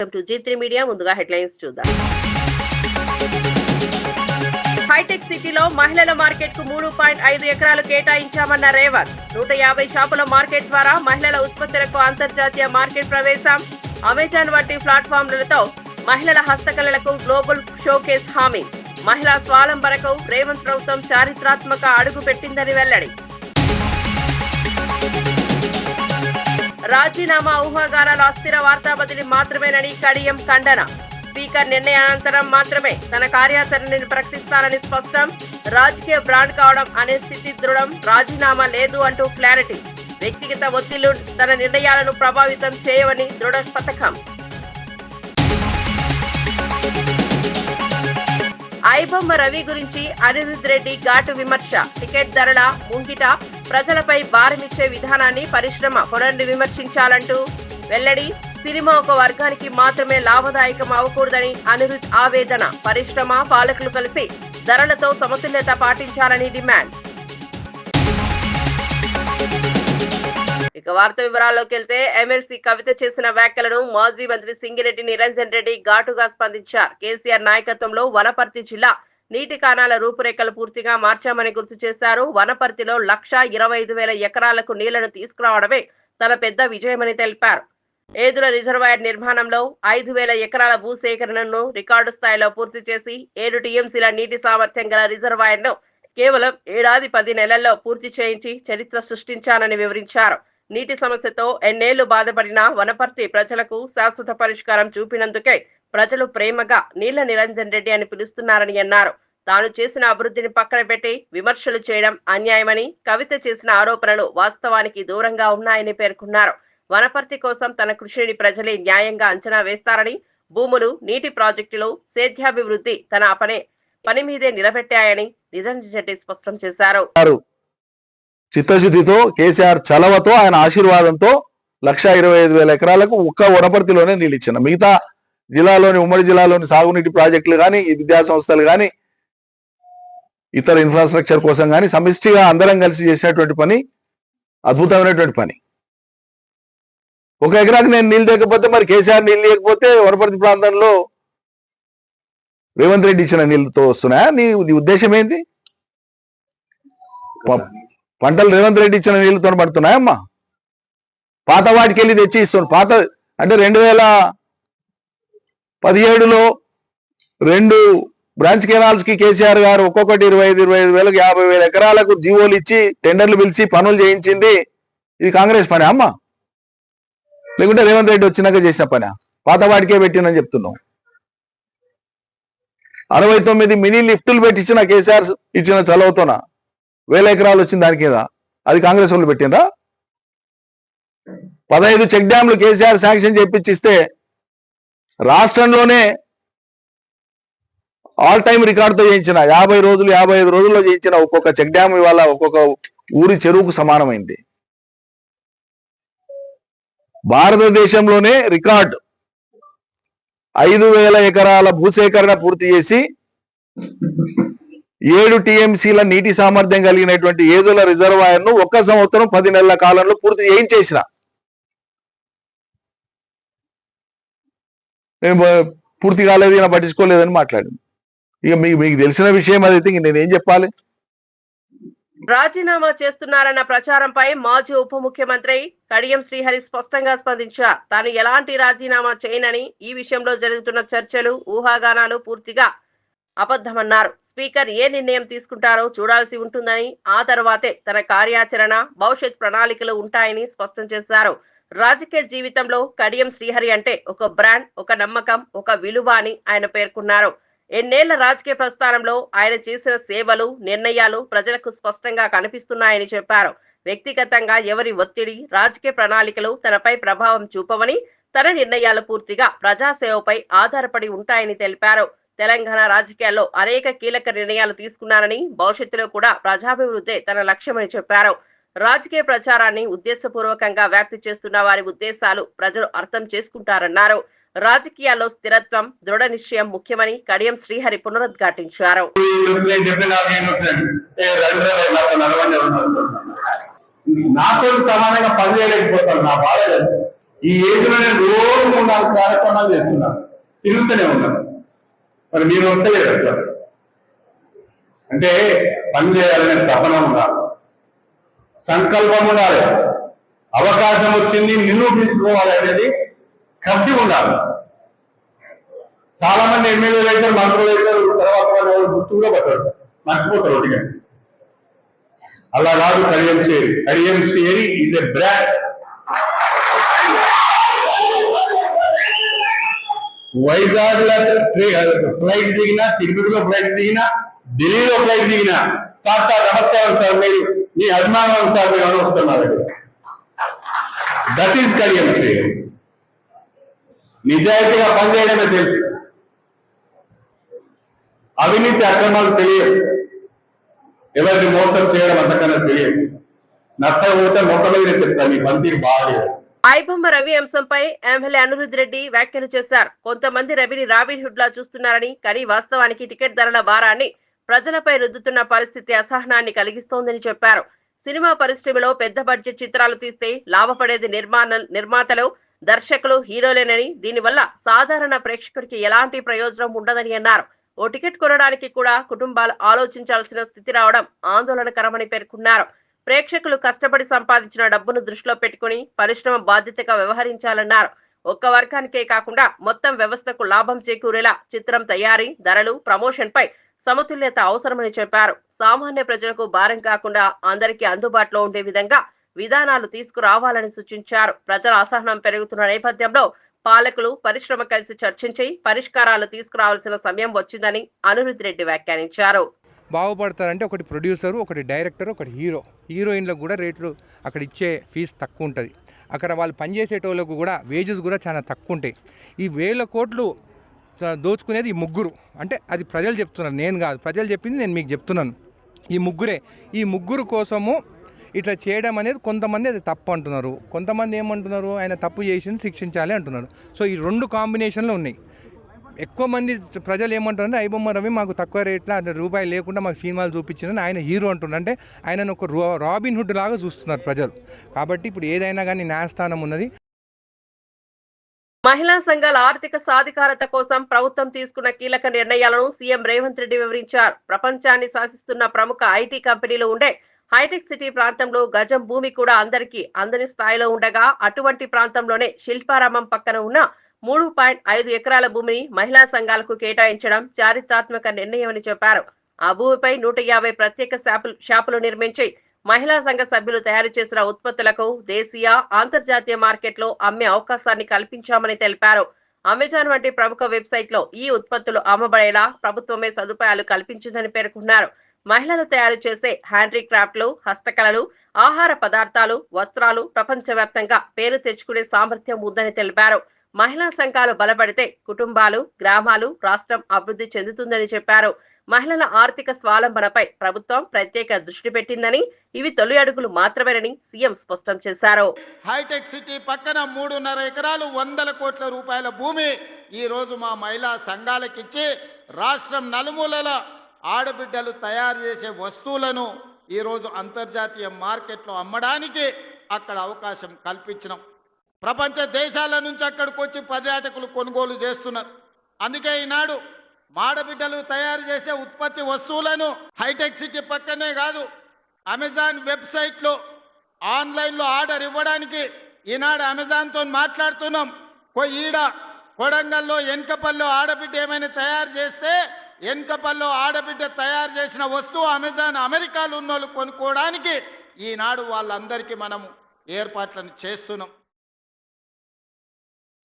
Welcome to G3 media. ముందుగా headlines చూద్దాం. Hitech సిటీలో మహిళల మార్కెట్ కు 3.5 ఎకరాలు కేటాయించామన్న రేవంత్. 150 షాపుల మార్కెట్ ద్వారా మహిళల ఉత్పత్తులకు అంతర్జాతీయ మార్కెట్ ప్రవేశం. అమెజాన్ వంటి ప్లాట్ఫామ్లతో మహిళల హస్తకళలకు గ్లోబల్ షోకేస్ హామీ. మహిళా స్వావలంబనకు రేవంత్ ప్రభుత్వం చారిత్రాత్మక అడుగు పెట్టిందని వెల్లడి. రాజీనామా ఊహాగానాల అస్థిర వార్తా బదిలీ మాత్రమేనని కడియం ఖండన. స్పీకర్ నిర్ణయానంతరం మాత్రమే తన కార్యాచరణని ప్రకటిస్తానని స్పష్టం. రాజకీయ బ్రాండ్ కావడం అనే స్థితి దృఢం. రాజీనామా లేదు అంటూ క్లారిటీ. వ్యక్తిగత ఒత్తిళ్లు తన నిర్ణయాలను ప్రభావితం చేయవని దృఢ పథకం. ఐబొమ్మ రవి గురించి అనిరుద్ రెడ్డి ఘాటు విమర్శ. టికెట్ ధరల ముంగిట ప్రజలపై భారమిచ్చే విధానాన్ని పరిశ్రమ పునర్విమర్శించాలంటూ వెల్లడి. సినిమా ఒక వర్గానికి మాత్రమే లాభదాయకం అవ్వకూడదని అనిరుద్ ఆవేదన. పరిశ్రమ పాలకులు కలిసి ధరలతో సమతుల్యత పాటించాలని డిమాండ్. ఇక వార్త వివరాల్లోకి వెళ్తే ఎమ్మెల్సీ కవిత చేసిన వ్యాఖ్యలను మాజీ మంత్రి సింగిరెడ్డి నిరంజన్ రెడ్డి ఘాటుగా స్పందించారు. కేసీఆర్ నాయకత్వంలో వనపర్తి జిల్లా నీటి కాణాల రూపురేఖలు పూర్తిగా మార్చామని గుర్తు చేశారు. వనపర్తిలో 1,25,000 ఎకరాలకు నీళ్లను తీసుకురావడమే తన పెద్ద విజయమని తెలిపారు. ఏదుల రిజర్వాయర్ నిర్మాణంలో 5,000 ఎకరాల భూసేకరణను రికార్డు స్థాయిలో పూర్తి చేసి 7 టీఎంసీల నీటి సామర్థ్యం గల రిజర్వాయర్ను కేవలం ఏడాది 10 నెలల్లో పూర్తి చేయించి చరిత్ర సృష్టించానని వివరించారు. నీటి సమస్యతో ఎన్నేళ్లు బాధపడిన వనపర్తి ప్రజలకు శాశ్వత పరిష్కారం చూపినందుకే ప్రజలు ప్రేమగా నీళ్ల నిరంజన్ రెడ్డి అని పిలుస్తున్నారని అన్నారు. తాను చేసిన అభివృద్ధిని పక్కన పెట్టి విమర్శలు చేయడం అన్యాయమని, కవిత చేసిన ఆరోపణలు వాస్తవానికి దూరంగా ఉన్నాయని పేర్కొన్నారు. వనపర్తి కోసం తన కృషిని ప్రజలే న్యాయంగా అంచనా వేస్తారని, భూములు, నీటి ప్రాజెక్టులు, సేద్యాభివృద్ధి తన పని మీదే నిలబెట్టాయని నిరంజన్ రెడ్డి స్పష్టం చేశారు. చిత్తశుద్ధితో, కేసీఆర్ చలవతో, ఆయన ఆశీర్వాదంతో 1,25,000 ఎకరాలకు ఒక్క వనపర్తిలోనే నీళ్ళు ఇచ్చిన. మిగతా జిల్లాలోని, ఉమ్మడి జిల్లాలోని సాగునీటి ప్రాజెక్టులు కానీ, విద్యా సంస్థలు కానీ, ఇతర ఇన్ఫ్రాస్ట్రక్చర్ కోసం కానీ సమిష్టిగా అందరం కలిసి చేసినటువంటి పని అద్భుతమైనటువంటి పని. 1 ఎకరాకి నేను నీళ్ళు లేకపోతే, మరి కేసీఆర్ నీళ్ళు లేకపోతే వనపర్తి ప్రాంతంలో రేవంత్ రెడ్డి ఇచ్చిన నీళ్ళతో వస్తున్నాయా? నీ ఉద్దేశం ఏంటి? పంటలు రేవంత్ రెడ్డి ఇచ్చిన నీళ్ళతో పడుతున్నాయమ్మా? పాత వాటికి వెళ్ళి తెచ్చి ఇస్తున్నాడు. పాత అంటే 2017లో 2 బ్రాంచ్ కెనాల్స్ కి కేసీఆర్ గారు ఒక్కొక్కటి 25,000 50,000 ఎకరాలకు జీవోలు ఇచ్చి టెండర్లు పిలిచి పనులు చేయించింది. ఇది కాంగ్రెస్ పని అమ్మా? లేకుంటే రేవంత్ రెడ్డి వచ్చినాక చేసిన పని? పాత వాటికే పెట్టినని చెప్తున్నాం. 69 మినీ లిఫ్టులు పెట్టించిన కేసీఆర్ ఇచ్చిన చలవతోన 1,000 ఎకరాలు వచ్చింది దాని కింద. అది కాంగ్రెస్ వాళ్ళు పెట్టిందా? 15 చెక్ డ్యాంలు కేసీఆర్ శాంక్షన్ చేయించిస్తే రాష్ట్రంలోనే ఆల్ టైమ్ రికార్డుతో చేయించిన 50 రోజులు 55 రోజుల్లో చేయించిన ఒక్కొక్క చెక్ డ్యామ్ ఇవాళ ఒక్కొక్క ఊరి చెరువుకు సమానమైంది. భారతదేశంలోనే రికార్డు 5,000 ఎకరాల భూసేకరణ పూర్తి చేసి 7 టీఎంసీల నీటి సామర్థ్యం కలిగినటువంటి ఏదుల రిజర్వాయర్ ను 1 సంవత్సరం 10 నెలల కాలంలో పూర్తి చేయించేసిన. మేము పూర్తి కాలేదు, ఈయన పట్టించుకోలేదని మాట్లాడింది. ఇక మీకు తెలిసిన విషయం అదైతే నేనేం చెప్పాలి? రాజీనామా చేస్తున్నారన్న ప్రచారంపై మాజీ ఉప ముఖ్యమంత్రి కడియం శ్రీహరి స్పష్టంగా స్పందించారు. తాను ఎలాంటి రాజీనామా చేయనని, ఈ విషయంలో జరుగుతున్న చర్చలు, ఊహాగానాలు పూర్తిగా అబద్ధమన్నారు. స్పీకర్ ఏ నిర్ణయం తీసుకుంటారో చూడాల్సి ఉంటుందని, ఆ తర్వాతే తన కార్యాచరణ, భవిష్యత్ ప్రణాళికలు ఉంటాయని స్పష్టం చేశారు. రాజకీయ జీవితంలో కడియం శ్రీహరి అంటే ఒక బ్రాండ్, ఒక నమ్మకం, ఒక విలువ అని ఆయన పేర్కొన్నారు. ఎన్నేళ్ల రాజకీయ ప్రస్థానంలో ఆయన చేసిన సేవలు, నిర్ణయాలు ప్రజలకు స్పష్టంగా కనిపిస్తున్నాయని చెప్పారు. వ్యక్తిగతంగా ఎవరి ఒత్తిడి, రాజకీయ ప్రణాళికలు తనపై ప్రభావం చూపవని, తన నిర్ణయాలు పూర్తిగా ప్రజాసేవపై ఆధారపడి ఉంటాయని తెలిపారు. తెలంగాణ రాజకీయాల్లో అనేక కీలక నిర్ణయాలు తీసుకున్నారని, భవిష్యత్తులో కూడా ప్రజాభివృద్ధి తన లక్ష్యమని చెప్పారు. రాజకీయ ప్రచారాన్ని ఉద్దేశపూర్వకంగా వ్యాప్తి చేస్తున్న వారి ఉద్దేశాలు ప్రజలు అర్థం చేసుకుంటారన్నారు. రాజకీయాల్లో స్థిరత్వం, దృఢ నిశ్చయం ముఖ్యమని కడియం శ్రీహరి పునరుద్ఘాటించారు. నాతో సమానంగా పనిచేయలేకపోతాను. నా బాధ ఈ ఏజ్ లో నేను రోజు 3-4 కార్యక్రమాలు చేస్తున్నాను, తిరుగుతూనే ఉన్నాను. మరి మీరు వస్తలేరు అట్లా. అంటే పని చేయాలనే తపన ఉండాలి, సంకల్పం ఉండాలి, అవకాశం వచ్చింది నిరూపించుకోవాలి అనేది కసి ఉండాలి. చాలా మంది ఎమ్మెల్యేలు అయితే మంత్రులు అయితే తర్వాత వాళ్ళు గుర్తు కూడా పట్టారు, మర్చిపోతారు ఒకటిగా. అలా కాదు. Kadiyam Sri is a brand. Vizag లో ఫ్లైట్ దిగినా, తిరుపతిలో ఫ్లైట్ దిగినా, ఢిల్లీలో ఫ్లైట్ దిగినా, సార్ నమస్కారం సార్, మీరు మీ అభిమానం సార్, మీరు అనువస్తున్నారు. That is Kadiyam Sri. నిజాయితీగా పనిచేయడమే తెలుసు, అవినీతి అక్రమాలు తెలియదు, ఎవరిని మోసం చేయడం అంతకన్నా తెలియదు. నచ్చకపోతే మొత్తం మీద చెప్తాను, మీ పనితీరు బాగాలేదు. ఐబొమ్మ రవి అంశంపై ఎమ్మెల్యే అనిరుద్ రెడ్డి వ్యాఖ్యలు చేశారు. కొంతమంది రవిని రాబిన్ హుడ్ లా చూస్తున్నారని, కానీ వాస్తవానికి టికెట్ ధరల భారాన్ని ప్రజలపై రుద్దుతున్న పరిస్థితి అసహనాన్ని కలిగిస్తోందని చెప్పారు. సినిమా పరిశ్రమలో పెద్ద బడ్జెట్ చిత్రాలు తీస్తే లాభపడేది నిర్మాతలు, దర్శకులు, హీరోలేనని, దీనివల్ల సాధారణ ప్రేక్షకుడికి ఎలాంటి ప్రయోజనం ఉండదని అన్నారు. ఓ టికెట్ కొనడానికి కూడా కుటుంబాలు ఆలోచించాల్సిన స్థితి రావడం ఆందోళనకరమని పేర్కొన్నారు. ప్రేక్షకులు కష్టపడి సంపాదించిన డబ్బును దృష్టిలో పెట్టుకుని పరిశ్రమ బాధ్యతగా వ్యవహరించాలన్నారు. ఒక్క వర్గానికే కాకుండా మొత్తం వ్యవస్థకు లాభం చేకూరేలా చిత్రం తయారీ, ధరలు, ప్రమోషన్ పై సమతుల్యత అవసరమని చెప్పారు. సామాన్య ప్రజలకు భారం కాకుండా అందరికీ అందుబాటులో ఉండే విధంగా విధానాలు తీసుకురావాలని సూచించారు. ప్రజల అసహనం పెరుగుతున్న నేపథ్యంలో పాలకులు, పరిశ్రమ కలిసి చర్చించి పరిష్కారాలు తీసుకురావాల్సిన సమయం వచ్చిందని అనిరుద్ రెడ్డి వ్యాఖ్యానించారు. బాగుపడతారంటే ఒకటి ప్రొడ్యూసరు, ఒకటి డైరెక్టర్, ఒకటి హీరోయిన్లకు కూడా రేట్లు అక్కడ ఇచ్చే ఫీజు తక్కువ ఉంటుంది. అక్కడ వాళ్ళు పనిచేసేటోళ్ళకు కూడా వేజెస్ కూడా చాలా తక్కువ ఉంటాయి. ఈ 1000 కోట్లు దోచుకునేది ఈ ముగ్గురు. అంటే అది ప్రజలు చెప్తున్నారు, నేను కాదు, ప్రజలు చెప్పింది నేను మీకు చెప్తున్నాను. ఈ ముగ్గురు కోసము ఇట్లా చేయడం అనేది కొంతమంది అది తప్పు అంటున్నారు, కొంతమంది ఏమంటున్నారు ఆయన తప్పు చేసి శిక్షించాలి అంటున్నారు. సో ఈ 2 కాంబినేషన్లు ఉన్నాయి. ఎక్కువ మంది ప్రజలు ఏమంటారంటే ఐబొమ్మ రవి మాకు తక్కువ రేట్లో రూపాయలు లేకుండా మాకు సినిమాలు చూపించిందని ఆయన హీరో అంటున్నారు. అంటే ఆయనను ఒక రాబిన్ హుడ్ లాగా చూస్తున్నారు ప్రజలు. కాబట్టి ఇప్పుడు ఏదైనా కానీ న్యాయస్థానం ఉన్నది. మహిళా సంఘాల ఆర్థిక సాధికారత కోసం ప్రభుత్వం తీసుకున్న కీలక నిర్ణయాలను సీఎం రేవంత్ రెడ్డి వివరించారు. ప్రపంచాన్ని శాసిస్తున్న ప్రముఖ ఐటీ కంపెనీలు ఉండే హైటెక్ సిటీ ప్రాంతంలో గజం భూమి కూడా అందరికీ అందని స్థాయిలో ఉండగా, అటువంటి ప్రాంతంలోనే శిల్పారామం పక్కన ఉన్న 3.5 ఎకరాల భూమిని మహిళా సంఘాలకు కేటాయించడం చారిత్రాత్మక నిర్ణయమని చెప్పారు. ఆ భూమిపై 150 ప్రత్యేక షాపులు నిర్మించి మహిళా సంఘ సభ్యులు తయారు చేసిన ఉత్పత్తులకు దేశీయ, అంతర్జాతీయ మార్కెట్లో అమ్మే అవకాశాన్ని కల్పించామని తెలిపారు. అమెజాన్ వంటి ప్రముఖ వెబ్సైట్ లో ఈ ఉత్పత్తులు అమ్మబడేలా ప్రభుత్వమే సదుపాయాలు కల్పించిందని పేర్కొన్నారు. మహిళలు తయారు చేసే హ్యాండీక్రాఫ్ట్లు, హస్తకళలు, ఆహార పదార్థాలు, వస్త్రాలు ప్రపంచవ్యాప్తంగా పేరు తెచ్చుకునే సామర్థ్యం ఉందని తెలిపారు. మహిళా సంఘాలు బలపడితే కుటుంబాలు, గ్రామాలు, రాష్ట్రం అభివృద్ధి చెందుతుందని చెప్పారు. మహిళల ఆర్థిక స్వావలంబనపై ప్రభుత్వం ప్రత్యేక దృష్టి పెట్టిందని, ఇవి తొలి అడుగులు మాత్రమేనని సీఎం స్పష్టం చేశారు. హైటెక్ సిటీ పక్కన 3.5 ఎకరాలు 100 కోట్ల రూపాయల భూమి ఈ రోజు మా మహిళా సంఘాలకిచ్చి రాష్ట్రం నలుమూలల ఆడబిడ్డలు తయారు చేసే వస్తువులను ఈ రోజు అంతర్జాతీయ మార్కెట్లో అమ్మడానికి అక్కడ అవకాశం కల్పించినాం. ప్రపంచ దేశాల నుంచి అక్కడికి వచ్చి పర్యాటకులు కొనుగోలు చేస్తున్నారు. అందుకే ఈనాడు మాడబిడ్డలు తయారు చేసే ఉత్పత్తి వస్తువులను హైటెక్ సిటీ పక్కనే కాదు, అమెజాన్ వెబ్సైట్లో ఆన్లైన్లో ఆర్డర్ ఇవ్వడానికి ఈనాడు అమెజాన్తో మాట్లాడుతున్నాం. ఈడ కొడంగల్లో ఎన్కపల్లో ఆడబిడ్డ ఏమైనా తయారు చేస్తే ఎన్కపల్లో ఆడబిడ్డ తయారు చేసిన వస్తువు అమెజాన్ అమెరికాలో ఉన్న వాళ్ళు కొనుక్కోవడానికి ఈనాడు వాళ్ళందరికీ మనము ఏర్పాట్లను చేస్తున్నాం.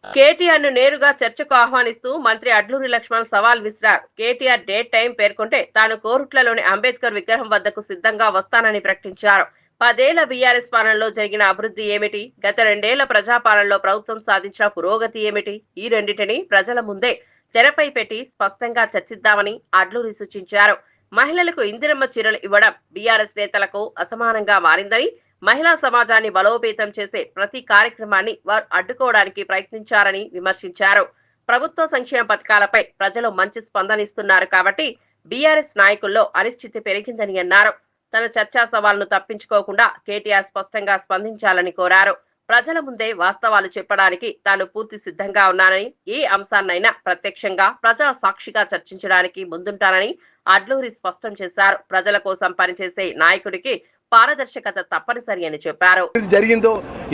కేటీఆర్ ను నేరుగా చర్చకు ఆహ్వానిస్తూ మంత్రి అడ్లూరి లక్ష్మణ్ సవాల్ విసిరారు. కేటీఆర్ డేట్ టైం పేర్కొంటే తాను కోరుట్లలోని అంబేద్కర్ విగ్రహం వద్దకు సిద్ధంగా వస్తానని ప్రకటించారు. 10 ఏళ్ల బీఆర్ఎస్ పాలనలో జరిగిన అభివృద్ధి ఏమిటి, గత 2 ఏళ్ల ప్రజాపాలనలో ప్రభుత్వం సాధించిన పురోగతి ఏమిటి, ఈ రెండింటినీ ప్రజల ముందే తెరపై పెట్టి స్పష్టంగా చర్చిద్దామని అడ్లూరి సూచించారు. మహిళలకు ఇందిరమ్మ చీరలు ఇవ్వడం బీఆర్ఎస్ నేతలకు అసమానంగా మారిందని, మహిళా సమాజాన్ని బలోపేతం చేసే ప్రతి కార్యక్రమాన్ని వారు అడ్డుకోవడానికి ప్రయత్నించారని విమర్శించారు. ప్రభుత్వ సంక్షేమ పథకాలపై ప్రజలు మంచి స్పందనిస్తున్నారు కాబట్టి బీఆర్ఎస్ నాయకుల్లో అనిశ్చితి పెరిగిందని అన్నారు. తన చర్చా సవాల్ను తప్పించుకోకుండా కేటీఆర్ స్పష్టంగా స్పందించాలని కోరారు. ప్రజల ముందే వాస్తవాలు చెప్పడానికి తాను పూర్తి సిద్ధంగా ఉన్నానని, ఏ అంశాన్నైనా ప్రత్యక్షంగా ప్రజా సాక్షిగా చర్చించడానికి ముందుంటానని అడ్లూరి స్పష్టం చేశారు. ప్రజల కోసం పనిచేసే నాయకుడికి పారదర్శకత తప్పనిసరి అని చెప్పారు. జరిగిందో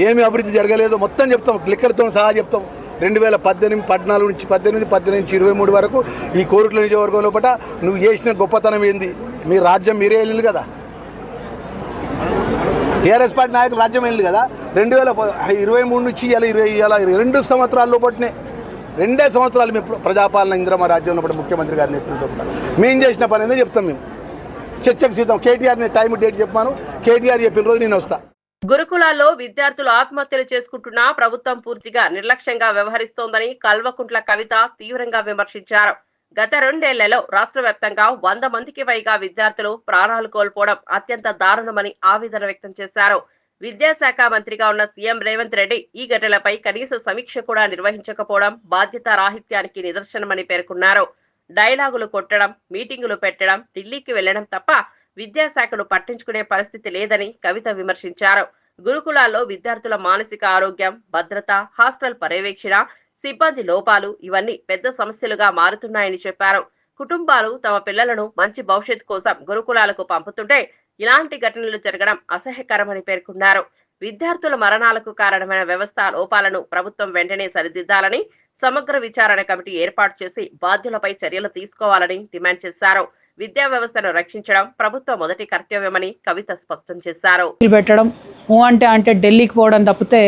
ఏమి అభివృద్ధి జరగలేదో మొత్తం చెప్తాం, క్లిక్కర్తో సహా చెప్తాం. 2018, 14 నుంచి 18, 18 నుంచి 23 వరకు ఈ కోరుట్ల నియోజకవర్గం లోపల నువ్వు చేసిన గొప్పతనం ఏంది? మీ రాజ్యం మీరే వెళ్ళింది కదా, టీఆర్ఎస్ పార్టీ నాయకులు రాజ్యం వెళ్ళింది కదా. 2023 నుంచి ఇలా 2 సంవత్సరాల లోపలనే 2 సంవత్సరాలు మేము ప్రజాపాలన ఇంద్రమ రాజ్యంలో ముఖ్యమంత్రి గారి నేతృత్వంలో మేము చేసిన పని ఏందో చెప్తాం. మేము చర్చకు సిద్ధం. కేటీఆర్ టైం డేట్ చెప్పాను, కేటీఆర్ చెప్పిన రోజు నేను వస్తా. గురుకులాల్లో విద్యార్థులు ఆత్మహత్యలు చేసుకుంటున్నా ప్రభుత్వం పూర్తిగా నిర్లక్ష్యంగా వ్యవహరిస్తోందని కల్వకుంట్ల కవిత తీవ్రంగా విమర్శించారు. గత 2 ఏళ్లలో రాష్ట్ర వ్యాప్తంగా 100 మందికి పైగా విద్యార్థులు ప్రాణాలు కోల్పోవడం అత్యంత దారుణమని ఆవేదన వ్యక్తం చేశారు. విద్యాశాఖ మంత్రిగా ఉన్న సీఎం రేవంత్ రెడ్డి ఈ ఘటనలపై కనీస సమీక్ష కూడా నిర్వహించకపోవడం బాధ్యతా రాహిత్యానికి నిదర్శనమని పేర్కొన్నారు. డైలాగులు కొట్టడం, మీటింగులు పెట్టడం, ఢిల్లీకి వెళ్లడం తప్ప విద్యాశాఖను పట్టించుకునే పరిస్థితి లేదని కవిత విమర్శించారు. గురుకులాల్లో విద్యార్థుల మానసిక ఆరోగ్యం, భద్రత, హాస్టల్ పర్యవేక్షణ, సిబ్బంది లోపాలు ఇవన్నీ పెద్ద సమస్యలుగా మారుతున్నాయని చెప్పారు. కుటుంబాలు తమ పిల్లలను మంచి భవిష్యత్ కోసం గురుకులాలకు పంపుతుంటే ఇలాంటి ఘటనలు జరగడం అసహ్యకరమని పేర్కొన్నారు. విద్యార్థుల మరణాలకు కారణమైన వ్యవస్థ లోపాలను ప్రభుత్వం వెంటనే సరిదిద్దాలని, సమగ్ర విచారణ కమిటీ ఏర్పాటు చేసి బాధ్యులపై చర్యలు తీసుకోవాలని డిమాండ్ చేశారు. విద్యా వ్యవస్థను రక్షించడం ప్రభుత్వ మొదటి కర్తవ్యమని కవిత స్పష్టం చేశారు. పెట్టడం అంటే ఢిల్లీకి పోవడం తప్పితే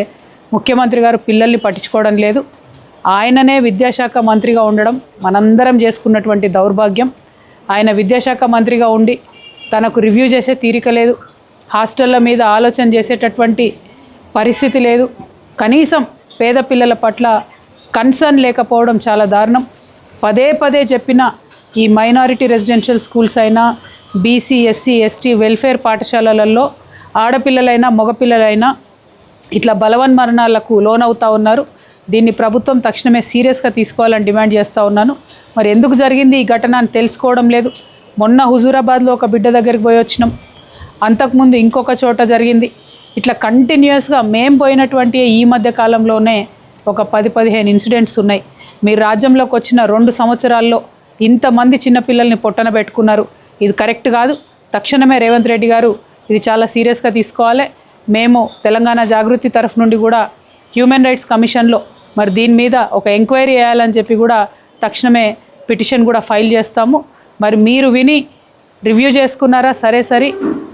ముఖ్యమంత్రి గారు పిల్లల్ని పట్టించుకోవడం లేదు. ఆయననే విద్యాశాఖ మంత్రిగా ఉండడం మనందరం చేసుకున్నటువంటి దౌర్భాగ్యం. ఆయన విద్యాశాఖ మంత్రిగా ఉండి తనకు రివ్యూ చేసే తీరిక లేదు, హాస్టళ్ల మీద ఆలోచన చేసేటటువంటి పరిస్థితి లేదు, కనీసం పేద పిల్లల పట్ల కన్సర్న్ లేకపోవడం చాలా దారుణం. పదే పదే చెప్పిన ఈ మైనారిటీ రెసిడెన్షియల్ స్కూల్స్ అయినా, బీసీ, ఎస్సీ, ఎస్టీ వెల్ఫేర్ పాఠశాలలలో ఆడపిల్లలైనా మగపిల్లలైనా ఇట్లా బలవన్మరణాలకు లోనవుతూ ఉన్నారు. దీన్ని ప్రభుత్వం తక్షణమే సీరియస్గా తీసుకోవాలని డిమాండ్ చేస్తూ ఉన్నాను. మరి ఎందుకు జరిగింది ఈ ఘటన అని తెలుసుకోవడం లేదు. మొన్న హుజూరాబాద్లో ఒక బిడ్డ దగ్గరికి పోయి వచ్చినాం, అంతకుముందు ఇంకొక చోట జరిగింది. ఇట్లా కంటిన్యూస్గా మేము పోయినటువంటి ఈ మధ్య కాలంలోనే ఒక 10-15 ఇన్సిడెంట్స్ ఉన్నాయి. మీరు రాజ్యంలోకి వచ్చిన 2 సంవత్సరాల్లో ఇంతమంది చిన్నపిల్లల్ని పొట్టన పెట్టుకున్నారు. ఇది కరెక్ట్ కాదు. తక్షణమే రేవంత్ రెడ్డి గారు ఇది చాలా సీరియస్గా తీసుకోవాలి. మేము తెలంగాణ జాగృతి తరఫు నుండి కూడా హ్యూమన్ రైట్స్ కమిషన్లో మరి దీని మీద ఒక ఎంక్వైరీ చేయాలని చెప్పి కూడా తక్షణమే పిటిషన్ కూడా ఫైల్ చేస్తాము. మరి మీరు విని రివ్యూ చేసుకున్నారా? సరే,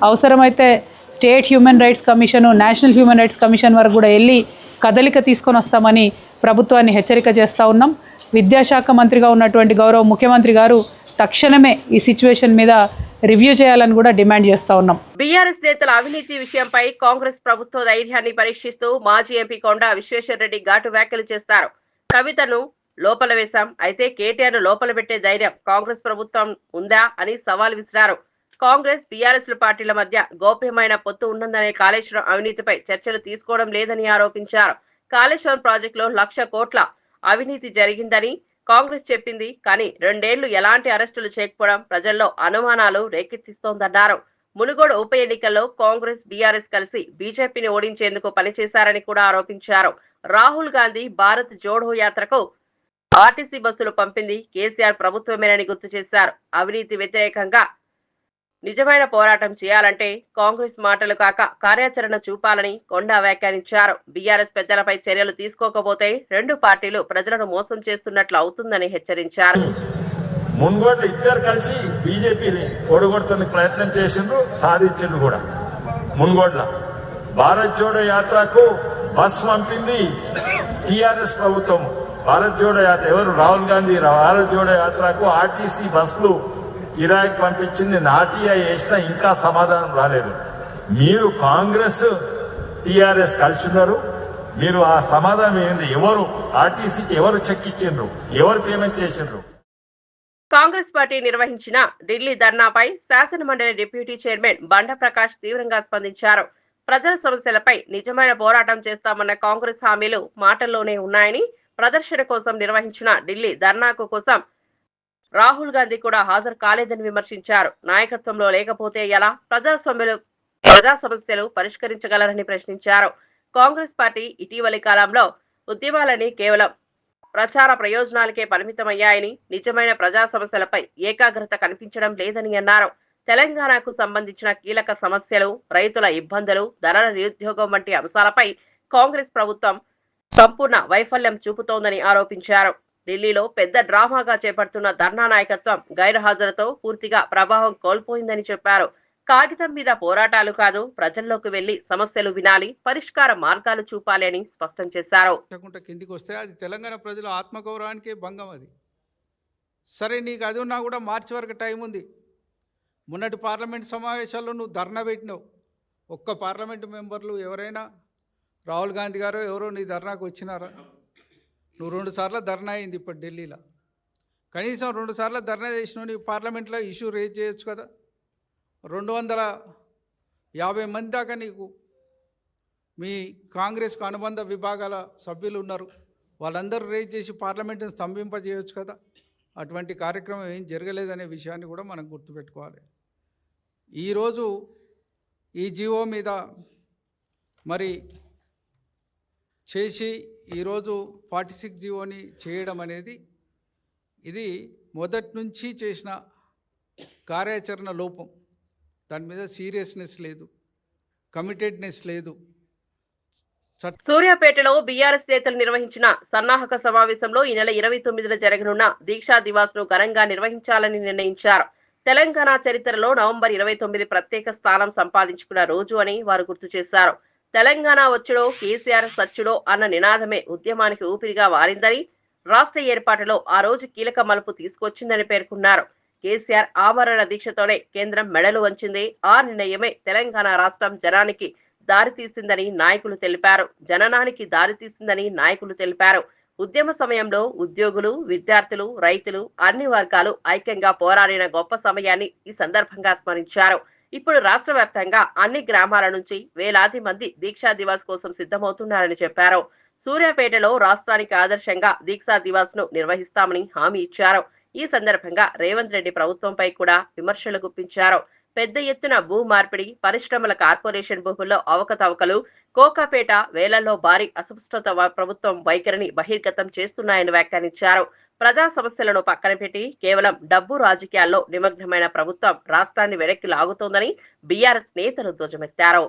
అవసరమైతే state human rights commission, national human rights commission వరకు కూడా వెళ్ళి కదలిక తీసుకొని వస్తామని ప్రభుత్వాన్ని హెచ్చరిక చేస్తూ ఉన్నాం. విద్యాశాఖ మంత్రిగా ఉన్నటువంటి గౌరవ ముఖ్యమంత్రి గారు తక్షణమే ఈ సిచ్యువేషన్ మీద రివ్యూ చేయాలని కూడా డిమాండ్ చేస్తా ఉన్నాం. బీఆర్ఎస్ నేతల అవినీతి విషయంపై కాంగ్రెస్ ప్రభుత్వ ధైర్యాన్ని పరీక్షిస్తూ మాజీ ఎంపీ కొండా విశ్వేశ్వర్ రెడ్డి ఘాటు వ్యాఖ్యలు చేస్తారు. కవితను లోపల వేశాం, అయితే కేటీఆర్ను లోపల పెట్టే ధైర్యం కాంగ్రెస్ ప్రభుత్వం ఉందా అని సవాల్ విసిరారు. కాంగ్రెస్, బీఆర్ఎస్ పార్టీల మధ్య గోప్యమైన పొత్తు ఉన్నదనే కాళేశ్వరం అవినీతిపై చర్చలు తీసుకోవడం లేదని ఆరోపించారు. కాళేశ్వరం ప్రాజెక్టులో 1,00,000 కోట్ల అవినీతి జరిగిందని కాంగ్రెస్ చెప్పింది. కానీ 2 ఏళ్లు ఎలాంటి అరెస్టులు చేయకపోవడం ప్రజల్లో అనుమానాలు రేకెత్తిస్తోందన్నారు. మునుగోడు ఉప ఎన్నికల్లో కాంగ్రెస్, బీఆర్ఎస్ కలిసి బీజేపీని ఓడించేందుకు పనిచేశారని కూడా ఆరోపించారు. రాహుల్ గాంధీ భారత్ జోడో యాత్రకు ఆర్టీసీ బస్సులు పంపింది కేసీఆర్ ప్రభుత్వమేనని గుర్తు చేశారు. అవినీతి వ్యతిరేకంగా నిజమైన పోరాటం చేయాలంటే కాంగ్రెస్ మాటలు కాక కార్యాచరణ చూపాలని కొండా వ్యాఖ్యానించారు. బీఆర్ఎస్ పెద్దలపై చర్యలు తీసుకోకపోతే 2 పార్టీలు ప్రజలను మోసం చేస్తున్నట్లు అవుతుందని హెచ్చరించారు. మున్గోడు ఇద్దరు కలిసి బీజేపీని ఓడగొడుతున్న ప్రయత్నం చేసిండ్రు, సాధించిండ్రు కూడా. మున్గోడ్ల భారత్ జోడో యాత్రకు బస్ పంపింది టీఆర్ఎస్ ప్రభుత్వం. భారత్ జోడో యాత్ర ఎవరు? రాహుల్ గాంధీ. భారత్ జోడో యాత్రకు ఆర్టీసీ బస్సులు కిరాయికి పంపించింది. నాటియా వేసినా ఇంకా సమాధానం రాలేదు. మీరు కాంగ్రెస్, టీఆర్ఎస్ కలిసి ఉన్నారు. మీరు ఆ సమాధానం ఏంది? ఎవరు ఆర్టీసీకి ఎవరు చెక్ ఇచ్చిండ్రు? ఎవరు పేమెంట్ చేసిండ్రు? కాంగ్రెస్ పార్టీ నిర్వహించిన ఢిల్లీ ధర్నాపై శాసనమండలి డిప్యూటీ చైర్మన్ బండ ప్రకాష్ తీవ్రంగా స్పందించారు. ప్రజల సమస్యలపై నిజమైన పోరాటం చేస్తామన్న కాంగ్రెస్ హామీలు మాటల్లోనే ఉన్నాయని, ప్రదర్శన కోసం నిర్వహించిన ఢిల్లీ ధర్నాకు కోసం రాహుల్ గాంధీ కూడా హాజరు కాలేదని విమర్శించారు. నాయకత్వంలో లేకపోతే ఎలా ప్రజా సమస్యలు పరిష్కరించగలరని ప్రశ్నించారు. కాంగ్రెస్ పార్టీ ఇటీవలి కాలంలో ఉద్యమాలని కేవలం ప్రచార ప్రయోజనాలకే పరిమితమయ్యాయని, నిజమైన ప్రజా సమస్యలపై ఏకాగ్రత కనిపించడం లేదని అన్నారు. తెలంగాణకు సంబంధించిన కీలక సమస్యలు, రైతుల ఇబ్బందులు, ధరల నిరుద్యోగం వంటి అంశాలపై కాంగ్రెస్ ప్రభుత్వం సంపూర్ణ వైఫల్యం చూపుతోందని ఆరోపించారు. ఢిల్లీలో పెద్ద డ్రామాగా చేపడుతున్న ధర్నా నాయకత్వం గైర్హాజరుతో పూర్తిగా ప్రభావం కోల్పోయిందని చెప్పారు. కాగితం మీద పోరాటాలు కాదు, ప్రజల్లోకి వెళ్లి సమస్యలు వినాలి, పరిష్కార మార్గాలు చూపాలి అని స్పష్టం చేశారు. కిందికి వస్తే అది తెలంగాణ ప్రజల ఆత్మగౌరవానికి భంగం. అది సరే, నీకు అది ఉన్నా కూడా మార్చి వరకు టైం ఉంది. మొన్నటి పార్లమెంట్ సమావేశాల్లో నువ్వు ధర్నా పెట్టినావు. ఒక్క పార్లమెంటు మెంబర్లు ఎవరైనా, రాహుల్ గాంధీ గారు ఎవరో నీ ధర్నాకు వచ్చినారా? నువ్వు 2 సార్లు ధర్నా అయింది ఇప్పుడు ఢిల్లీలో. కనీసం 2 సార్లు ధర్నా చేసినావు. నీ పార్లమెంట్లో ఇష్యూ రేజ్ చేయొచ్చు కదా. 250 మంది దాకా నీకు మీ కాంగ్రెస్కు అనుబంధ విభాగాల సభ్యులు ఉన్నారు. వాళ్ళందరూ రేజ్ చేసి పార్లమెంటును స్తంభింపజేయవచ్చు కదా. అటువంటి కార్యక్రమం ఏం జరగలేదనే విషయాన్ని కూడా మనం గుర్తుపెట్టుకోవాలి. ఈరోజు ఈ జీవో మీద మరి చేసి ఈరోజు 46 జీవోని చేయడం అనేది ఇది మొదటి నుంచి చేసిన కార్యాచరణ లోపం. దాని మీద సీరియస్నెస్ లేదు, కమిటెడ్నెస్ లేదు. సూర్యాపేటలో బీఆర్ఎస్ నేతలు నిర్వహించిన సన్నాహక సమావేశంలో ఈ నెల 29న జరగనున్న దీక్షా దివాస్ ను ఘనంగా నిర్వహించాలని నిర్ణయించారు. తెలంగాణ చరిత్రలో నవంబర్ 29 ప్రత్యేక స్థానం సంపాదించుకున్న రోజు అని వారు గుర్తు చేశారు. తెలంగాణ వచ్చుడో కేసీఆర్ సచ్చుడో అన్న నినాదమే ఉద్యమానికి ఊపిరిగా వారిందని, రాష్ట్ర ఏర్పాటులో ఆ రోజు కీలక మలుపు తీసుకొచ్చిందని పేర్కొన్నారు. కేసీఆర్ ఆమరణ దీక్షతోనే కేంద్రం మెడలు వంచింది. ఆ నిర్ణయమే తెలంగాణ రాష్ట్రం జనానికి దారితీసిందని నాయకులు తెలిపారు. జననానికి దారితీసిందని నాయకులు తెలిపారు. ఉద్యమ సమయంలో ఉద్యోగులు, విద్యార్థులు, రైతులు అన్ని వర్గాలు ఐక్యంగా పోరాడిన గొప్ప సమయాన్ని ఈ సందర్భంగా స్మరించారు. ఇప్పుడు రాష్ట్ర వ్యాప్తంగా అన్ని గ్రామాల నుంచి వేలాది మంది దీక్షా దివాస్ కోసం సిద్ధమవుతున్నారని చెప్పారు. సూర్యాపేటలో రాష్ట్రానికి ఆదర్శంగా దీక్షా దివాస్ ను నిర్వహిస్తామని హామీ ఇచ్చారు. ఈ సందర్భంగా రేవంత్ రెడ్డి ప్రభుత్వంపై కూడా విమర్శలు గుప్పించారు. పెద్ద ఎత్తున భూ మార్పిడి, పరిశ్రమల కార్పొరేషన్ భూముల్లో అవకతవకలు, కోకాపేట వేలల్లో భారీ అసంస్కృత ప్రభుత్వం వైఖరిని బహిర్గతం చేస్తున్నాయని వ్యాఖ్యానించారు. ప్రజా సమస్యలను పక్కన పెట్టి కేవలం డబ్బు రాజకీయాల్లో నిమగ్నమైన ప్రభుత్వం రాష్ట్రాన్ని వెనక్కి లాగుతోందని బీఆర్ఎస్ నేతలు ధ్వజమెత్తారు.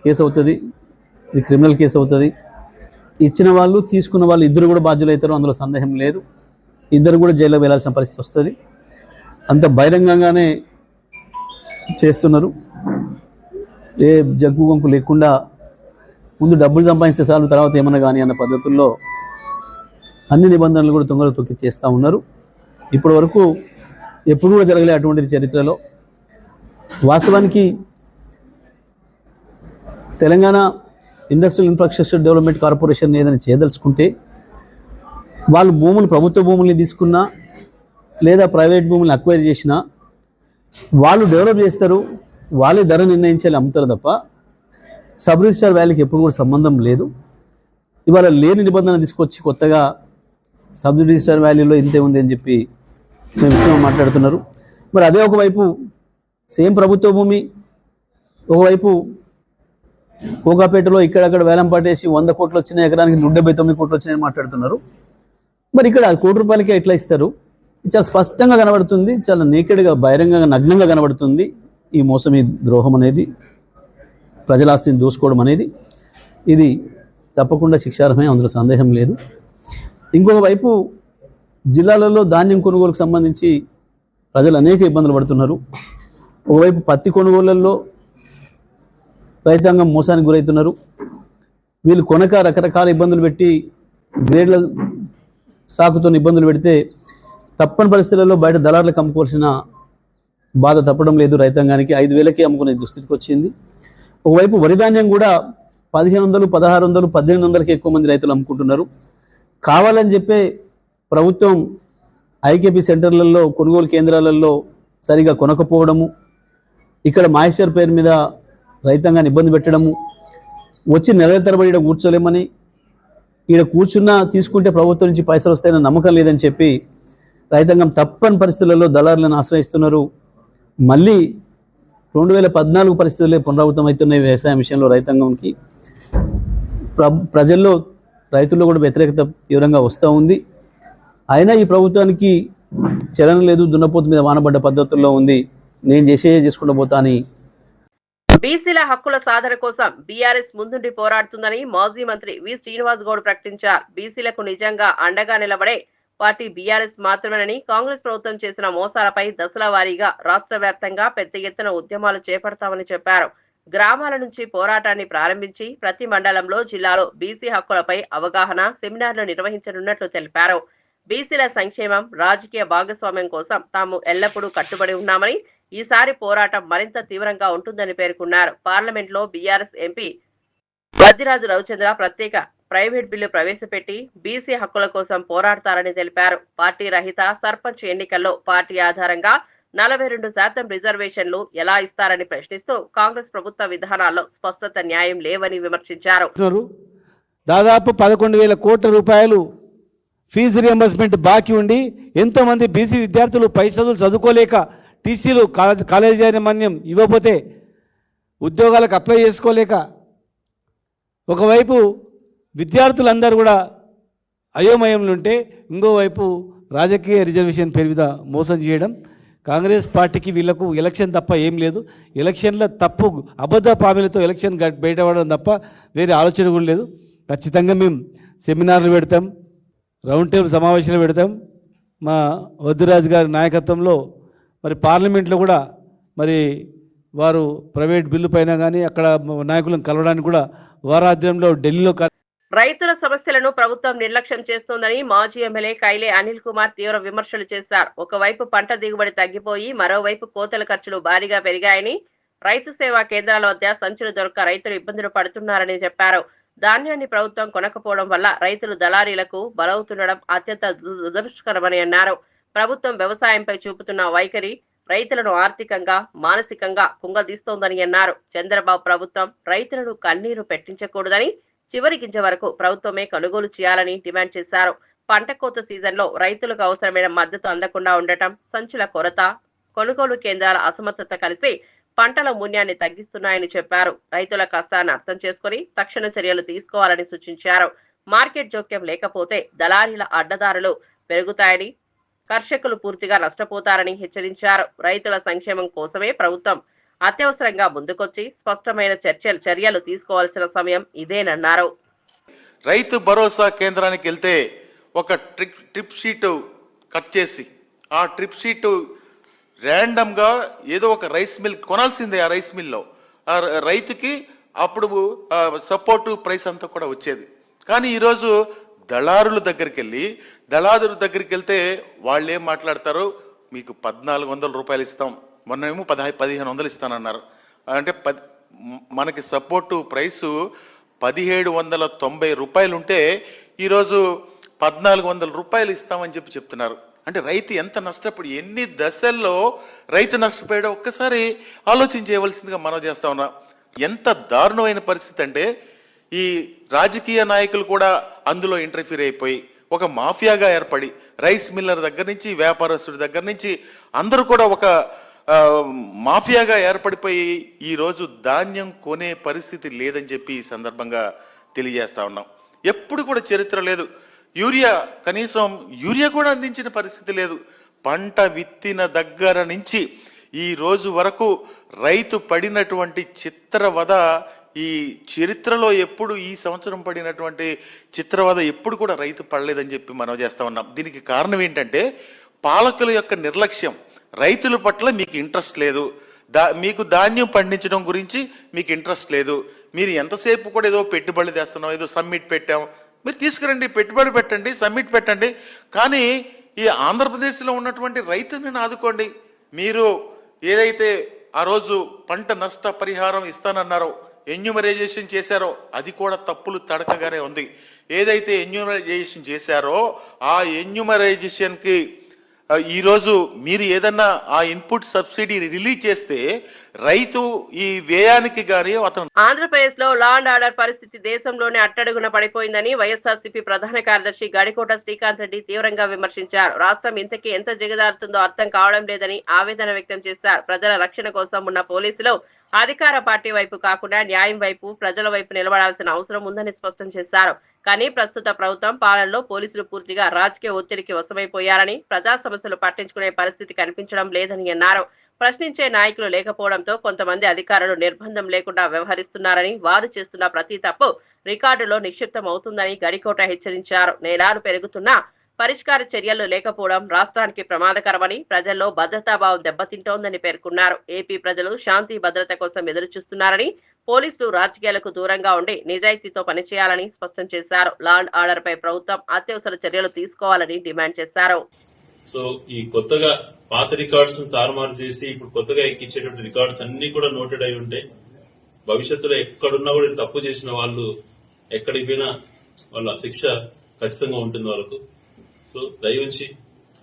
కేసు అవుతుంది, ఇది క్రిమినల్ కేసు అవుతుంది. ఇచ్చిన వాళ్ళు తీసుకున్న వాళ్ళు ఇద్దరు కూడా బాధ్యులు అవుతారు, అందులో సందేహం లేదు. ఇద్దరు కూడా జైల్లో వెళ్లాల్సిన పరిస్థితి వస్తుంది. అంత బహిరంగంగానే చేస్తున్నారు. ఏ జంకు గొంకు లేకుండా ముందు డబ్బులు సంపాదిస్తే చాలు, తర్వాత ఏమన్నా కానీ అన్న పద్ధతుల్లో అన్ని నిబంధనలు కూడా తొంగలు తొక్కి చేస్తూ ఉన్నారు. ఇప్పటి వరకు ఎప్పుడు కూడా జరగలే అటువంటిది చరిత్రలో. వాస్తవానికి Telangana industrial infrastructure development corporation ఏదైనా చేయదలుచుకుంటే వాళ్ళు భూములు, ప్రభుత్వ భూముల్ని తీసుకున్నా లేదా ప్రైవేట్ భూముల్ని అక్వైర్ చేసినా వాళ్ళు డెవలప్ చేస్తారు, వాళ్ళే ధర నిర్ణయించాలి, అమ్ముతారు తప్ప సబ్ రిజిస్ట్రార్ వాల్యూకి ఎప్పుడు కూడా సంబంధం లేదు. ఇవాళ లేని నిబంధన తీసుకొచ్చి కొత్తగా సబ్ రిజిస్ట్రార్ వాల్యూలో ఇంతే ఉంది అని చెప్పి మేము విషయం మాట్లాడుతున్నారు. మరి అదే ఒకవైపు సేమ్ ప్రభుత్వ భూమి, ఒకవైపు కోకాపేటలో ఇక్కడక్కడ వేలం పాటేసి 100 కోట్లు వచ్చిన ఎకరానికి 179 కోట్లు వచ్చినాయని మాట్లాడుతున్నారు. మరి ఇక్కడ ₹1 కోటి ఎట్లా ఇస్తారు? చాలా స్పష్టంగా కనబడుతుంది, చాలా నేకెడ్గా, బహిరంగంగా, నగ్నంగా కనబడుతుంది ఈ మోసం, ఈ ద్రోహం అనేది, ప్రజల ఆస్తిని దోసుకోవడం అనేది. ఇది తప్పకుండా శిక్షార్హమే, అందులో సందేహం లేదు. ఇంకొక వైపు జిల్లాలలో ధాన్యం కొనుగోలుకు సంబంధించి ప్రజలు అనేక ఇబ్బందులు పడుతున్నారు. ఒకవైపు పత్తి కొనుగోళ్లలో రైతాంగం మోసానికి గురవుతున్నారు. వీళ్ళు కొనక రకరకాల ఇబ్బందులు పెట్టి గ్రేడ్ల సాకుతో ఇబ్బందులు పెడితే తప్పని పరిస్థితులలో బయట దళారులకు అమ్ముకోవాల్సిన బాధ తప్పడం లేదు. రైతాంగానికి 5,000కి అమ్ముకునే దుస్థితికి వచ్చింది. ఒకవైపు వరిధాన్యం కూడా 1,500, 1,600, 1,800కి ఎక్కువ మంది రైతులు అమ్ముకుంటున్నారు. కావాలని చెప్పే ప్రభుత్వం ఐకేపీ సెంటర్లలో, కొనుగోలు కేంద్రాలలో సరిగా కొనకపోవడము, ఇక్కడ మాయిశ్చర్ పేరు మీద రైతాంగాన్ని ఇబ్బంది పెట్టడము, వచ్చి నెలల తరబడి ఇక్కడ కూర్చోలేమని, ఈడ కూర్చున్నా తీసుకుంటే ప్రభుత్వం నుంచి పైసలు వస్తాయన్న నమ్మకం లేదని చెప్పి రైతాంగం తప్పని పరిస్థితులలో దళారులను ఆశ్రయిస్తున్నారు. మళ్ళీ 2014 పరిస్థితులే పునరావృతం అవుతున్నాయి వ్యవసాయం విషయంలో రైతాంగంకి. ప్రజల్లో రైతుల్లో కూడా వ్యతిరేకత తీవ్రంగా వస్తూ ఉంది. అయినా ఈ ప్రభుత్వానికి చలనం లేదు, దున్నపోతు మీద వానబడ్డ పద్ధతుల్లో ఉంది. నేను చేసుకుంటూ పోతా అని. బీసీల హక్కుల సాధన కోసం బీఆర్ఎస్ ముందుండి పోరాడుతుందని మాజీ మంత్రి వి శ్రీనివాస్ గౌడ్ ప్రకటించారు. బీసీలకు నిజంగా అండగా నిలబడే పార్టీ బీఆర్ఎస్ మాత్రమేనని, కాంగ్రెస్ ప్రభుత్వం చేసిన మోసాలపై దశల వారీగా రాష్ట్ర వ్యాప్తంగా పెద్ద ఎత్తున ఉద్యమాలు చేపడతామని చెప్పారు. గ్రామాల నుంచి పోరాటాన్ని ప్రారంభించి ప్రతి మండలంలో, జిల్లాలో బీసీ హక్కులపై అవగాహన సెమినార్లు నిర్వహించనున్నట్లు తెలిపారు. బీసీల సంక్షేమం, రాజకీయ భాగస్వామ్యం కోసం తాము ఎల్లప్పుడూ కట్టుబడి ఉన్నామని, ఈసారి పోరాటం మరింత తీవ్రంగా ఉంటుందని పేర్కొన్నారు. పార్లమెంట్లో బీఆర్ఎస్ ఎంపీ వద్దిరాజు రవిచంద్ర ప్రత్యేక ప్రైవేట్ బిల్లు ప్రవేశపెట్టి బీసీ హక్కుల కోసం పోరాడతారని తెలిపారు. పార్టీ రహిత సర్పంచ్ ఎన్నికల్లో పార్టీ ఆధారంగా 42% రిజర్వేషన్లు ఎలా ఇస్తారని ప్రశ్నిస్తూ కాంగ్రెస్ ప్రభుత్వ విధానాల్లో స్పష్టత, న్యాయం లేవని విమర్శించారు. దాదాపు 11,000 కోట్ల రూపాయలు ఫీజు రియంబర్స్మెంట్ బాకీ ఉండి ఎంతోమంది బీసీ విద్యార్థులు పై చదువులు చదువుకోలేక, టీసీలు కాలేజీ యాజమాన్యం ఇవ్వకపోతే ఉద్యోగాలకు అప్లై చేసుకోలేక, ఒకవైపు విద్యార్థులందరూ కూడా అయోమయంలో ఉంటే, ఇంకోవైపు రాజకీయ రిజర్వేషన్ పేరు మీద మోసం చేయడం. కాంగ్రెస్ పార్టీకి వీళ్లకు ఎలక్షన్ తప్ప ఏం లేదు. ఎలక్షన్ల తప్పు అబద్ధ హామీలతో ఎలక్షన్ బయటపడడం తప్ప వేరే ఆలోచన కూడా లేదు. ఖచ్చితంగా మేము సెమినార్లు పెడతాం, రౌండ్ టేబుల్ సమావేశాలు పెడతాం. మా వద్దిరాజు గారి నాయకత్వంలో మరి పార్లమెంట్లో కూడా మరి వారు ప్రైవేట్ బిల్లు పైన కానీ అక్కడ నాయకులను కలవడానికి కూడా వారి ఆధ్వర్యంలో ఢిల్లీలో రైతుల సమస్యలను ప్రభుత్వం నిర్లక్ష్యం చేస్తోందని మాజీ ఎమ్మెల్యే కైలే అనిల్ కుమార్ తీవ్ర విమర్శలు చేశారు. ఒకవైపు పంట దిగుబడి తగ్గిపోయి మరోవైపు కోతల ఖర్చులు భారీగా పెరిగాయని, రైతు సేవా కేంద్రాల వద్ద సంచులు దొరక్క రైతులు ఇబ్బందులు పడుతున్నారని చెప్పారు. ధాన్యాన్ని ప్రభుత్వం కొనకపోవడం వల్ల రైతులు దళారీలకు బలవుతుండడం అత్యంత దురదృష్టకరమని అన్నారు. ప్రభుత్వం వ్యవసాయంపై చూపుతున్న వైఖరి రైతులను ఆర్థికంగా, మానసికంగా కుంగదీస్తోందని అన్నారు. చంద్రబాబు ప్రభుత్వం రైతులను కన్నీరు పెట్టించకూడదని, చివరి గింజ వరకు ప్రభుత్వమే కొనుగోలు చేయాలని డిమాండ్ చేశారు. పంట కోత సీజన్లో రైతులకు అవసరమైన మద్దతు అందకుండా ఉండటం, సంచుల కొరత, కొనుగోలు కేంద్రాల అసమర్థత కలిసి పంటల మూల్యాన్ని తగ్గిస్తున్నాయని చెప్పారు. రైతుల కష్టాన్ని అర్థం చేసుకుని తక్షణ చర్యలు తీసుకోవాలని సూచించారు. మార్కెట్ జోక్యం లేకపోతే దళారీల అడ్డదారులు పెరుగుతాయని, కర్షకులు పూర్తిగా నష్టపోతారని హెచ్చరించారు. రైతుల సంక్షేమం కోసమే ప్రభుత్వం అత్యవసరంగా ముందుకొచ్చి స్పష్టమైన చర్యలు తీసుకోవాల్సిన సమయం ఇదేనన్నారు. రైతు భరోసా కేంద్రానికి వెళ్తే ఒక ట్రిప్ షీటు కట్ చేసి, ఆ ట్రిప్ షీటు ర్యాండమ్గా ఏదో ఒక రైస్ మిల్ కొనాల్సిందే. ఆ రైస్ మిల్లో ఆ రైతుకి అప్పుడు సపోర్టు ప్రైస్ అంతా కూడా వచ్చేది. కానీ ఈరోజు దళారుల దగ్గరికి వెళ్తే వాళ్ళు ఏం మాట్లాడతారు, మీకు 1,400 రూపాయలు ఇస్తాం, మొన్నేమో 1,500 ఇస్తానన్నారు. అంటే మనకి సపోర్టు ప్రైసు 1,790 రూపాయలు ఉంటే ఈరోజు 1,400 రూపాయలు ఇస్తామని చెప్తున్నారు. అంటే రైతు ఎంత నష్టపడి, ఎన్ని దశల్లో రైతు నష్టపోయాడో ఒక్కసారి ఆలోచించేయవలసిందిగా మనం చేస్తా ఉన్నాం. ఎంత దారుణమైన పరిస్థితి అంటే, ఈ రాజకీయ నాయకులు కూడా అందులో ఇంటర్ఫీర్ అయిపోయి ఒక మాఫియాగా ఏర్పడి, రైస్ మిల్లర్ దగ్గర నుంచి వ్యాపారస్తుడి దగ్గర నుంచి అందరూ కూడా ఒక మాఫియాగా ఏర్పడిపోయి ఈరోజు ధాన్యం కొనే పరిస్థితి లేదని చెప్పి ఈ సందర్భంగా తెలియజేస్తా ఉన్నాం. ఎప్పుడు కూడా చరిత్ర లేదు. కనీసం యూరియా కూడా అందించిన పరిస్థితి లేదు. పంట విత్తిన దగ్గర నుంచి ఈ రోజు వరకు రైతు పడినటువంటి చిత్రవద ఈ చరిత్రలో ఎప్పుడు, ఈ సంవత్సరం పడినటువంటి చిత్రవద ఎప్పుడు కూడా రైతు పడలేదని చెప్పి మనం చేస్తా ఉన్నాం. దీనికి కారణం ఏంటంటే పాలకుల యొక్క నిర్లక్ష్యం. రైతుల పట్ల మీకు ఇంట్రెస్ట్ లేదు, మీకు ధాన్యం పండించడం గురించి మీకు ఇంట్రెస్ట్ లేదు. మీరు ఎంతసేపు కూడా ఏదో పెట్టుబడి తెస్తున్నాం, ఏదో సమ్మిట్ పెట్టాం, మీరు తీసుకురండి, పెట్టుబడి పెట్టండి, సమ్మిట్ పెట్టండి, కానీ ఈ ఆంధ్రప్రదేశ్లో ఉన్నటువంటి రైతులను ఆదుకోండి. మీరు ఏదైతే ఆ రోజు పంట నష్ట పరిహారం ఇస్తానన్నారో, ఎన్యూమరైజేషన్ చేశారో, అది కూడా తప్పులు తడకగానే ఉంది. ఏదైతే ఎన్యూమరైజేషన్ చేశారో ఆ ఎన్యూమరైజేషన్కి ఈరోజు మీరు ఏదన్నా ఆ ఇన్పుట్ సబ్సిడీ రిలీజ్ చేస్తే రైతు ఈ వ్యయానికి గానీ అతను. ఆంధ్రప్రదేశ్ లో లా అండ్ ఆర్డర్ పరిస్థితి దేశంలోనే అట్టడుగున పడిపోయిందని వైఎస్ఆర్సీపీ ప్రధాన కార్యదర్శి గడికోట శ్రీకాంత్ రెడ్డి తీవ్రంగా విమర్శించారు. రాష్ట్రం ఇంతకీ ఎంత దిగజారుతుందో అర్థం కావడం లేదని ఆవేదన వ్యక్తం చేశారు. ప్రజల రక్షణ కోసం ఉన్న పోలీసులు అధికార పార్టీ వైపు కాకుండా న్యాయం వైపు, ప్రజల వైపు నిలబడాల్సిన అవసరం ఉందని స్పష్టం చేశారు. కానీ ప్రస్తుత ప్రభుత్వం పాలనలో పోలీసులు పూర్తిగా రాజకీయ ఒత్తిడికి వశమైపోయారని, ప్రజా సమస్యలు పట్టించుకునే పరిస్థితి కనిపించడం లేదని అన్నారు. ప్రశ్నించే నాయకులు లేకపోవడంతో కొంతమంది అధికారులు నిర్బంధం లేకుండా వ్యవహరిస్తున్నారని, వారు చేస్తున్న ప్రతి తప్పు రికార్డులో నిక్షిప్తం అవుతుందని గడికోట హెచ్చరించారు. నేరాలు పెరుగుతున్నా పరిష్కార చర్యలు లేకపోవడం రాష్ట్రానికి ప్రమాదకరమని, ప్రజల్లో భద్రతాభావం దెబ్బతింటోందని పేర్కొన్నారు. ఏపీ ప్రజలు శాంతి భద్రత కోసం ఎదురుచూస్తున్నారని, పోలీసులు రాజకీయాలకు దూరంగా ఉండి నిజాయితీతో పనిచేయాలని స్పష్టం చేశారు. లా అండ్ ఆర్డర్ పై ప్రభుత్వం అత్యవసర చర్యలు తీసుకోవాలని డిమాండ్ చేశారు. సో ఈ కొత్తగా పాత రికార్డ్స్ తారుమారు చేసి ఇప్పుడు కొత్తగా ఎక్కించేటువంటి రికార్డ్స్ అన్ని కూడా నోటెడ్ అయి ఉంటాయి. భవిష్యత్తులో ఎక్కడున్నా కూడా తప్పు చేసిన వాళ్ళు ఎక్కడికి పోయినా వాళ్ళ శిక్ష ఖచ్చితంగా ఉంటుంది వాళ్ళకు. సో దయవుంచి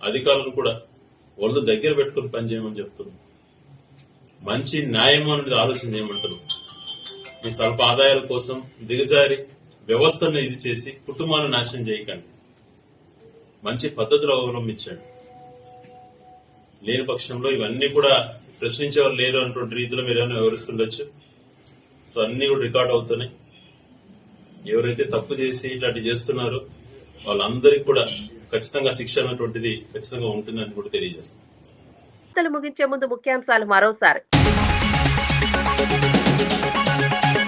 అధికారులను కూడా వాళ్ళు దగ్గర పెట్టుకుని పనిచేయమని చెప్తున్నాం. మంచి న్యాయం అనేది ఆలోచన చేయమంటున్నాం. మీ స్వల్ప ఆదాయాల కోసం దిగజారి వ్యవస్థను ఇది చేసి కుటుంబాలను నాశనం చేయకండి. మంచి పద్ధతులు అవలంబించండి. లేని పక్షంలో ఇవన్నీ కూడా ప్రశ్నించేవారు లేరు అన్నటువంటి రీతిలో మీరు ఏమైనా వివరిస్తుండొచ్చు. సో అన్ని కూడా రికార్డ్ అవుతున్నాయి. ఎవరైతే తప్పు చేసి ఇట్లాంటివి చేస్తున్నారో వాళ్ళందరికీ కూడా ఖచ్చితంగా శిక్ష అన్నటువంటిది ఖచ్చితంగా ఉంటుందని కూడా తెలియజేస్తాం. ముగించే ముందు ముఖ్యాంశాలు మరోసారి.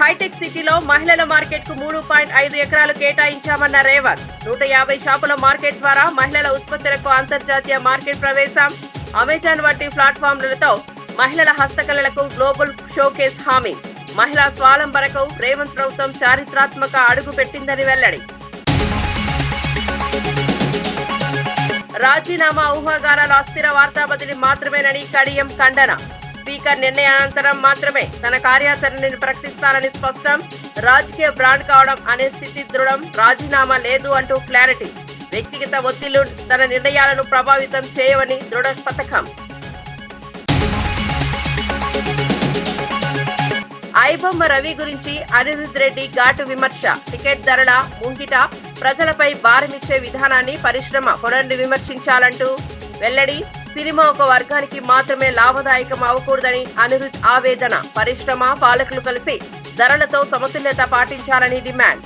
హైటెక్ సిటీలో మహిళల మార్కెట్ కు 3.5 ఎకరాలు కేటాయించామన్న రేవంత్. 150 షాపుల మార్కెట్ ద్వారా మహిళల ఉత్పత్తులకు అంతర్జాతీయ మార్కెట్ ప్రవేశం. అమెజాన్ వంటి ప్లాట్ఫామ్లతో మహిళల హస్తకళలకు గ్లోబల్ షోకేస్ హామీ. మహిళా స్వావలంబనకు రేవంత్ ప్రభుత్వం చారిత్రాత్మక అడుగు పెట్టిందని వెల్లడి. రాజీనామా ఊహాగానాల అస్థిర వార్తా బదిలీ మాత్రమేనని కడియం ఖండన. స్పీకర్ నిర్ణయానంతరం మాత్రమే తన కార్యాచరణని ప్రకటిస్తానని స్పష్టం. రాజకీయ బ్రాండ్ కావడం అనే స్థితి దృఢం. రాజీనామా లేదు అంటూ క్లారిటీ. వ్యక్తిగత ఒత్తిళ్లు తన నిర్ణయాలను ప్రభావితం చేయవని దృఢ పథకం. ఐబొమ్మ రవి గురించి అనిరుద్ రెడ్డి ఘాటు విమర్శ. టికెట్ ధరల ముంగిట ప్రజలపై భారమిచ్చే విధానాన్ని పరిశ్రమ కొనండి విమర్శించాలంటూ వెల్లడి. సినిమా ఒక వర్గానికి మాత్రమే లాభదాయకం అవ్వకూడదని అనిరుద్ ఆవేదన. పరిశ్రమ పాలకులు కలిసి ధరలతో సమతుల్యత పాటించాలని డిమాండ్.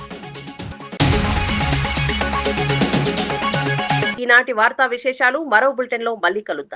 ఈనాటి వార్తా విశేషాలు మరో బులెటిన్ లో మళ్ళీ కలుద్దాం.